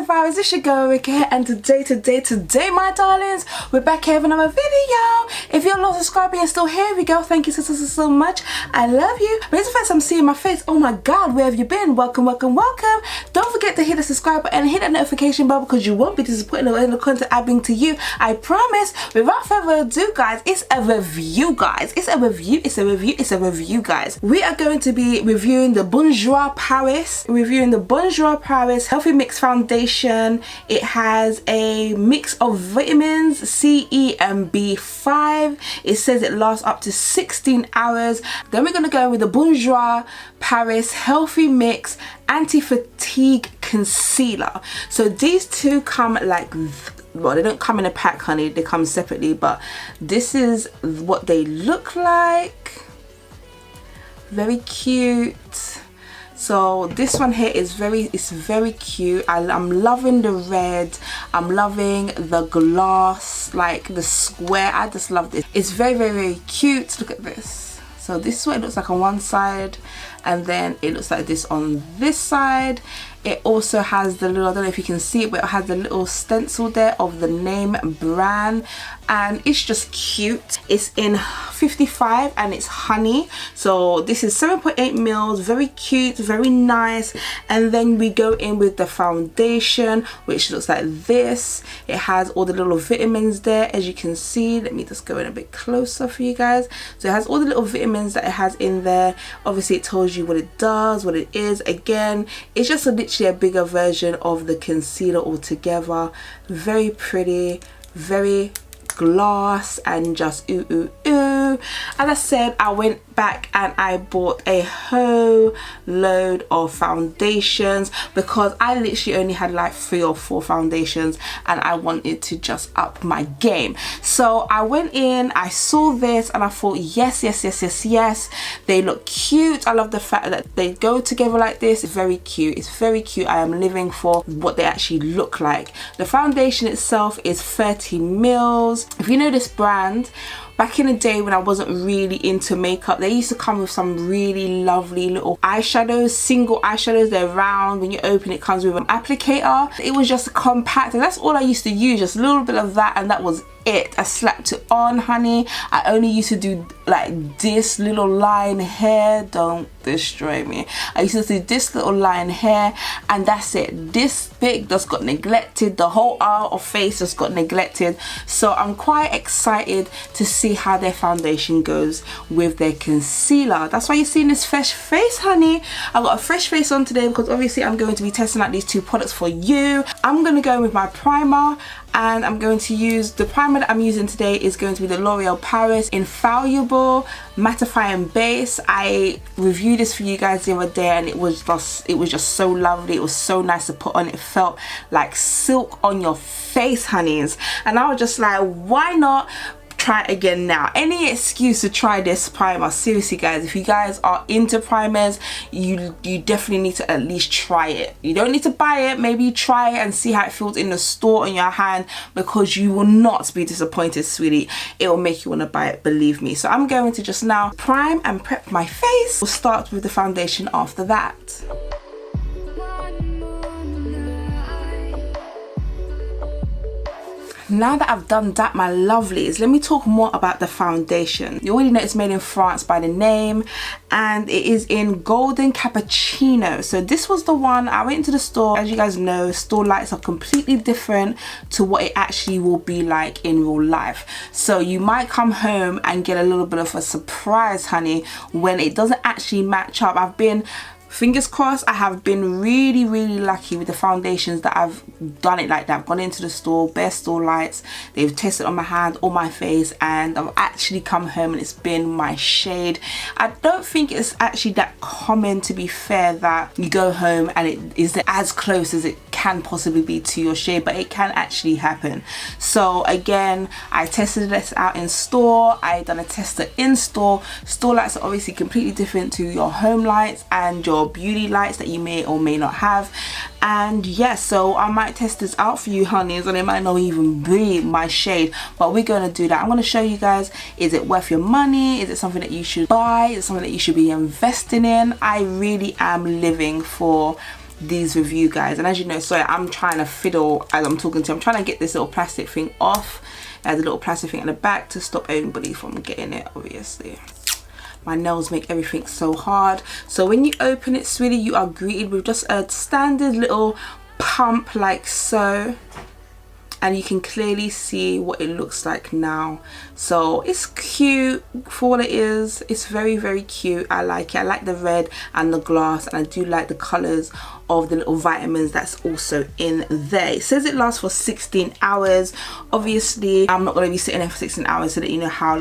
Survivors, it's your girl Ruriko here, and today my darlings, we're back here with another video. If you're not subscribing and still here we go, thank you so much. I love you. But it's the first time seeing my face. Oh my god, where have you been? Welcome. Don't forget to hit the subscribe button and hit that notification bell because you won't be disappointed in the content I bring to you. I promise. Without further ado, guys, it's a review, guys. It's a review, guys. We are going to be reviewing the BOURJOIS Paris Healthy Mix Foundation. It has a mix of vitamins C, E and B5. It says it lasts up to 16 hours. Then we're going to go with the BOURJOIS Paris Healthy Mix Anti-Fatigue Concealer. So these two come like, well, they don't come in a pack, honey, they come separately, but this is what they look like. Very cute. So this one here is very cute. I'm loving the red. I'm loving the gloss, like the square. I just love this. It's very cute. Look at this. So this is what it looks like on one side, and then it looks like this on this side. It also has the little, I don't know if you can see it, but it has the little stencil there of the name brand, and it's just cute. It's in 55 and it's honey. So this is 7.8 mils, very cute, very nice. And then we go in with the foundation, which looks like this. It has all the little vitamins there, as you can see. Let me just go in a bit closer for you guys. So it has all the little vitamins that it has in there. Obviously it tells you what it does, what it is. Again, it's just literally a bigger version of the concealer altogether. Very pretty, very gloss, and just ooh. As I said, I went back and I bought a whole load of foundations because I literally only had like 3 or 4 foundations and I wanted to just up my game. So I went in, I saw this and I thought yes, they look cute. I love the fact that they go together like this. It's very cute. I am living for what they actually look like. The foundation itself is 30 mils. If you know this brand, back in the day when I wasn't really into makeup, they used to come with some really lovely little eyeshadows, single eyeshadows. They're round. When you open it, comes with an applicator. It was just compact, and that's all I used to use, just a little bit of that, and that was it. I slapped it on, honey. I only used to do like this little line here. Don't destroy me. I used to do this little line here, and that's it. This big just got neglected. The whole aisle of face just got neglected. So I'm quite excited to see how their foundation goes with their concealer. That's why you're seeing this fresh face, honey. I've got a fresh face on today because obviously I'm going to be testing out these 2 products for you. I'm going to go with my primer, and I'm going to use the primer that I'm using today is going to be the L'Oreal Paris Infallible Mattifying Base. I reviewed this for you guys the other day and it was just so lovely. It was so nice to put on. It felt like silk on your face, honeys, and I was just like, why not try it again now? Any excuse to try this primer. Seriously guys, if you guys are into primers, you definitely need to at least try it. You don't need to buy it, maybe try it and see how it feels in the store in your hand, because you will not be disappointed, sweetie. It will make you want to buy it, believe me. So I'm going to just now prime and prep my face. We'll start with the foundation after that. Now that I've done that, my lovelies, let me talk more about the foundation. You already know it's made in France by the name, and it is in Golden Cappuccino. So this was the one I went into the store. As you guys know, store lights are completely different to what it actually will be like in real life. So you might come home and get a little bit of a surprise, honey, when it doesn't actually match up. Fingers crossed, I have been really lucky with the foundations that I've done it like that. I've gone into the store, bare store lights, they've tested on my hand, on my face, and I've actually come home and it's been my shade. I don't think it's actually that common, to be fair, that you go home and it is as close as it can possibly be to your shade, but it can actually happen. So again, I tested this out in store, I done a tester in store. Store lights are obviously completely different to your home lights and your beauty lights that you may or may not have. And yes, so I might test this out for you, honeys, and it might not even be my shade, but we're going to do that. I'm going to show you guys, is it worth your money? Is it something that you should buy? Is it something that you should be investing in? I really am living for these with you guys. And as you know, sorry, I'm trying to fiddle as I'm talking to you. I'm trying to get this little plastic thing off. There's a little plastic thing in the back to stop anybody from getting it, obviously. My nails make everything so hard. So when you open it, sweetie, you are greeted with just a standard little pump like so. And you can clearly see what it looks like now. So it's cute for what it is. It's very, very cute. I like it. I like the red and the glass, and I do like the colors of the little vitamins that's also in there. It says it lasts for 16 hours. Obviously, I'm not going to be sitting there for 16 hours so that you know how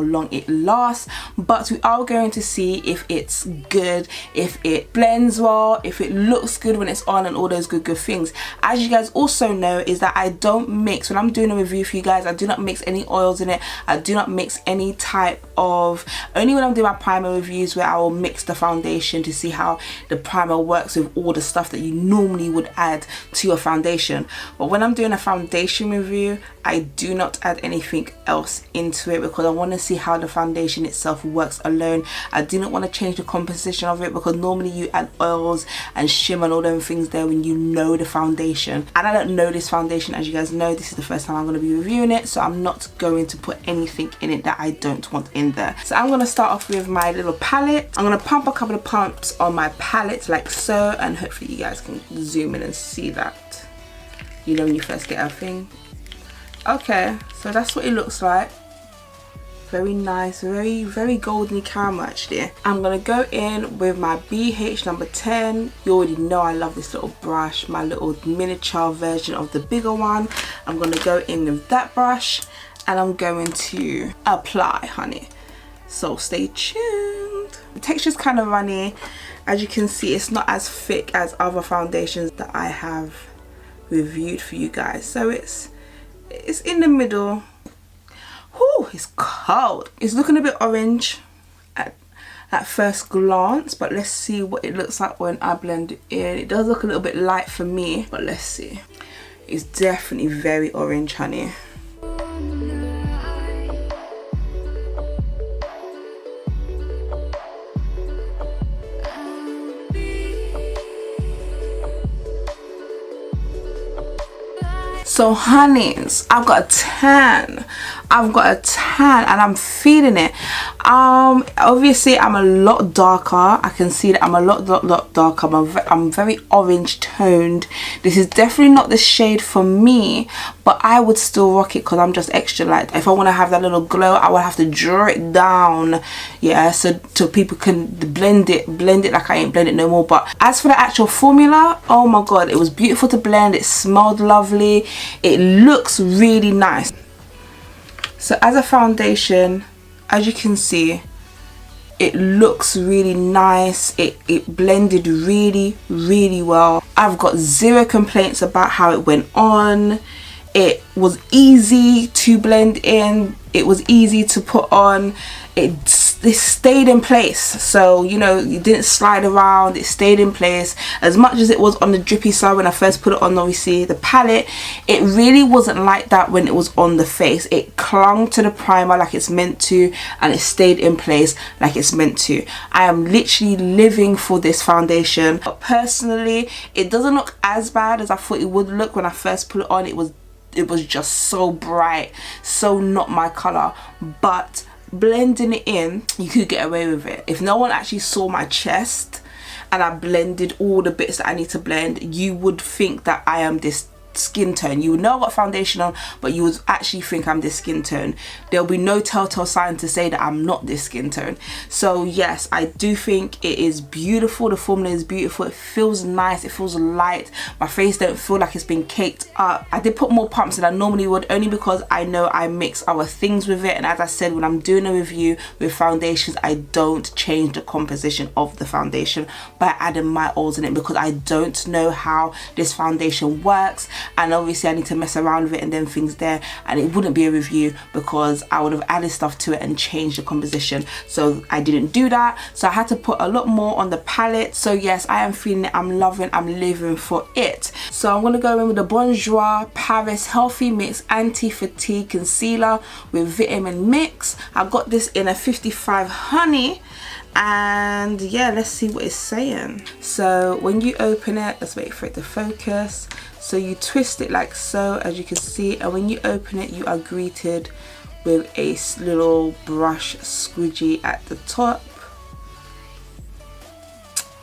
long it lasts, but we are going to see if it's good, if it blends well, if it looks good when it's on, and all those good things. As you guys also know, is that I don't mix, when I'm doing a review for you guys, I do not mix any oils in it. I do not mix any type of, only when I'm doing my primer reviews where I will mix the foundation to see how the primer works with all the stuff that you normally would add to your foundation. But when I'm doing a foundation review, I do not add anything else into it because I want to see how the foundation itself works alone. I do not want to change the composition of it because normally you add oils and shimmer and all them things there when you know the foundation. And I don't know this foundation, as you guys know. This is the first time I'm going to be reviewing it, so I'm not going to put anything in it that I don't want in there. So I'm going to start off with my little palette. I'm going to pump a couple of pumps on my palette like so, and hopefully you guys can zoom in and see that. You know when you first get a thing. Okay, so that's what it looks like. Very nice, very, very golden camera actually. I'm gonna go in with my BH number 10. You already know I love this little brush, my little miniature version of the bigger one. I'm gonna go in with that brush and I'm going to apply, honey. So stay tuned. The texture's kind of runny. As you can see, it's not as thick as other foundations that I have reviewed for you guys. So it's in the middle. Whew, it's cold. It's looking a bit orange at first glance, but let's see what it looks like when I blend it in. It does look a little bit light for me, but let's see. It's definitely very orange, honey. So honeys, I've got a tan. I've got a tan and I'm feeling it. Obviously I'm a lot darker. I can see that I'm a lot darker. I'm very orange toned. This is definitely not the shade for me, but I would still rock it because I'm just extra light. If I want to have that little glow, I would have to draw it down, yeah, so people can blend it like I ain't blend it no more. But as for the actual formula, oh my god, it was beautiful to blend. It smelled lovely. It looks really nice. So as a foundation, as you can see, it looks really nice. It blended really well. I've got zero complaints about how it went on. It was easy to blend in. It was easy to put on. It stayed in place, so you know, it didn't slide around. It stayed in place. As much as it was on the drippy side when I first put it on, obviously the palette, it really wasn't like that when it was on the face. It clung to the primer like it's meant to, and it stayed in place like it's meant to. I am literally living for this foundation. But personally, it doesn't look as bad as I thought it would look when I first put it on. It was just so bright, so not my color. But blending it in, you could get away with it. If no one actually saw my chest and I blended all the bits that I need to blend, you would think that I am this skin tone. You would know I got foundation on, but you would actually think I'm this skin tone. There'll be no telltale sign to say that I'm not this skin tone. So yes, I do think it is beautiful. The formula is beautiful. It feels nice. It feels light. My face don't feel like it's been caked up. I did put more pumps than I normally would, only because I know I mix other things with it. And as I said, when I'm doing a review with foundations, I don't change the composition of the foundation by adding my oils in it, because I don't know how this foundation works. and obviously I need to mess around with it and then things there, and it wouldn't be a review because I would have added stuff to it and changed the composition. So I didn't do that, so I had to put a lot more on the palette. So yes, I am feeling it, I'm loving, I'm living for it. So I'm going to go in with the Bourjois Paris Healthy Mix Anti-Fatigue Concealer with Vitamin Mix. I got this in a 55 Honey, and yeah, let's see what it's saying. So when you open it, let's wait for it to focus. So you twist it like so, as you can see, and when you open it, you are greeted with a little brush squidgy at the top,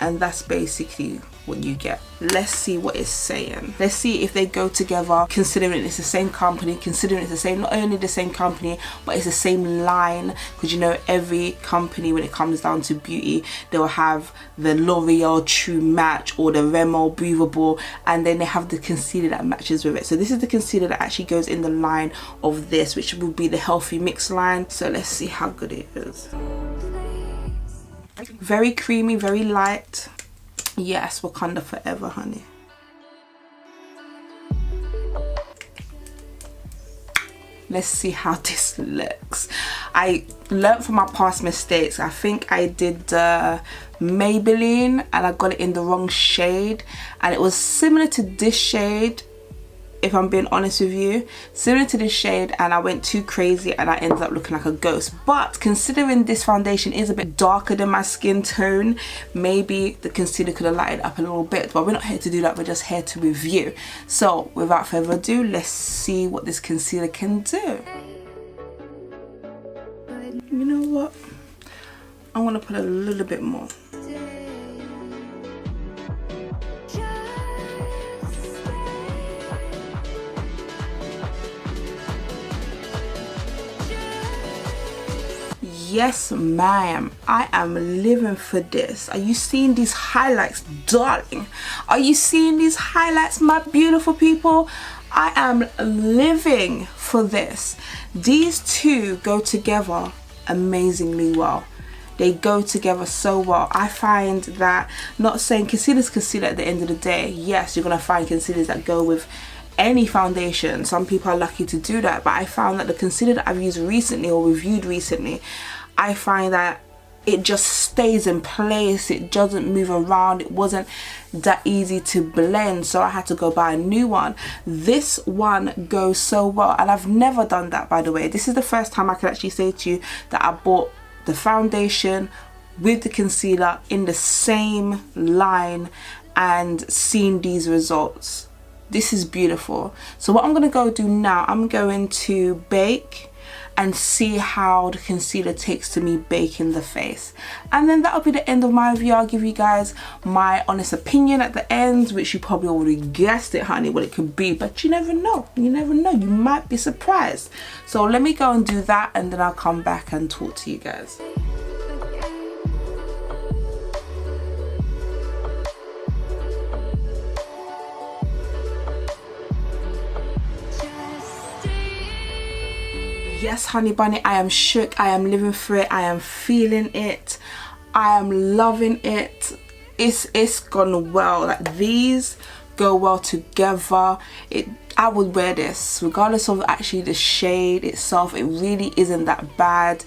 and that's basically what you get. Let's see what it's saying. Let's see if they go together, considering it's the same company, considering it's the same, not only the same company, but it's the same line, because you know every company, when it comes down to beauty, they'll have the L'Oreal True Match or the Rimmel Breathable, and then they have the concealer that matches with it. So this is the concealer that actually goes in the line of this, which will be the Healthy Mix line. So let's see how good it is. Very creamy, very light. Yes, Wakanda forever, honey. Let's see how this looks. I learned from my past mistakes. I think I did Maybelline and I got it in the wrong shade, and it was similar to this shade, if I'm being honest with you, similar to this shade, and I went too crazy and I ended up looking like a ghost. But considering this foundation is a bit darker than my skin tone, maybe the concealer could have lightened up a little bit, but we're not here to do that, we're just here to review. So without further ado, let's see what this concealer can do. You know what, I want to put a little bit more. Yes ma'am, I am living for this. Are you seeing these highlights, darling? Are you seeing these highlights, my beautiful people? I am living for this. These two go together amazingly well. They go together so well. I find that, not saying concealer's concealer at the end of the day, yes, you're gonna find concealers that go with any foundation. Some people are lucky to do that, but I found that the concealer that I've used recently or reviewed recently, I find that it just stays in place, it doesn't move around, it wasn't that easy to blend, so I had to go buy a new one. This one goes so well, and I've never done that, by the way. This is the first time I can actually say to you that I bought the foundation with the concealer in the same line and seen these results. This is beautiful. So what I'm going to go do now, I'm going to bake and see how the concealer takes to me baking the face, and then that'll be the end of my review. I'll give you guys my honest opinion at the end, which you probably already guessed it, honey, what it could be, but you never know, you never know, you might be surprised. So let me go and do that, and then I'll come back and talk to you guys. Yes, honey bunny, I am shook, I am living for it, I am feeling it, I am loving it. It's gone well. Like, these go well together. I would wear this regardless of actually the shade itself. It really isn't that bad.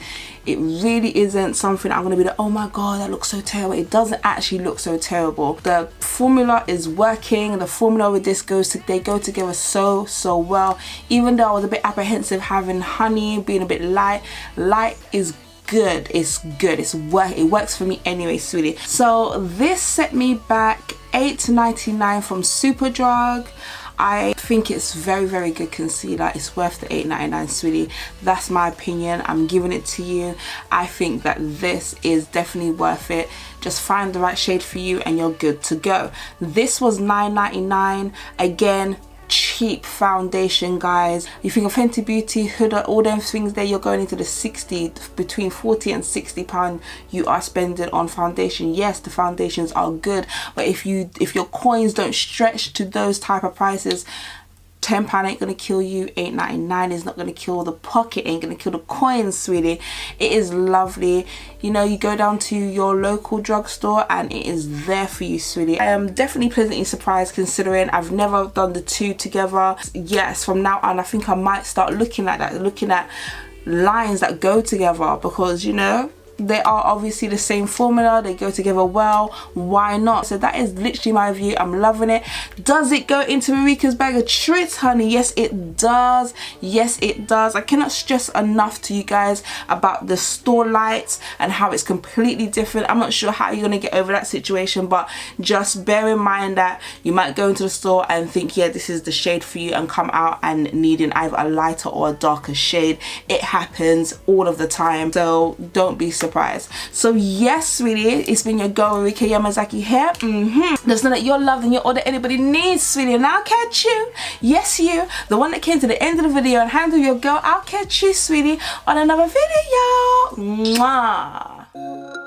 It really isn't something I'm gonna be like, oh my god, that looks so terrible. It doesn't actually look so terrible. The formula is working. The formula with this they go together so well. Even though I was a bit apprehensive having honey being a bit light is good. It's good. It works for me anyway, sweetie. So this set me back $8.99 from Superdrug. I think it's very good concealer. It's worth the $8.99, sweetie. That's my opinion. I'm giving it to you. I think that this is definitely worth it. Just find the right shade for you and you're good to go. This was $9.99. Again, cheap foundation, guys. You think of Fenty Beauty, Huda, all them things there, you're going into the 60, between 40 and 60 pound you are spending on foundation. Yes, the foundations are good, but if your coins don't stretch to those type of prices, £10 ain't gonna kill you, $8.99 is not gonna kill the pocket, ain't gonna kill the coins, sweetie. It is lovely. You know, you go down to your local drugstore and it is there for you, sweetie. I am definitely pleasantly surprised, considering I've never done the two together. Yes, from now on I think I might start looking at that, looking at lines that go together, because you know, they are obviously the same formula, they go together well, why not? So that is literally my view. I'm loving it. Does it go into Ruriko's bag of tricks, honey? Yes it does. Yes it does. I cannot stress enough to you guys about the store lights and how it's completely different. I'm not sure how you're gonna get over that situation, but just bear in mind that you might go into the store and think, yeah, this is the shade for you, and come out and needing either a lighter or a darker shade. It happens all of the time, so don't be surprised. So yes, sweetie, it's been your girl Ruriko Yamazaki here. Just know that you're loved and you're all that anybody needs, sweetie, and I'll catch you, yes you, the one that came to the end of the video and handle your girl, I'll catch you, sweetie, on another video. Mwah.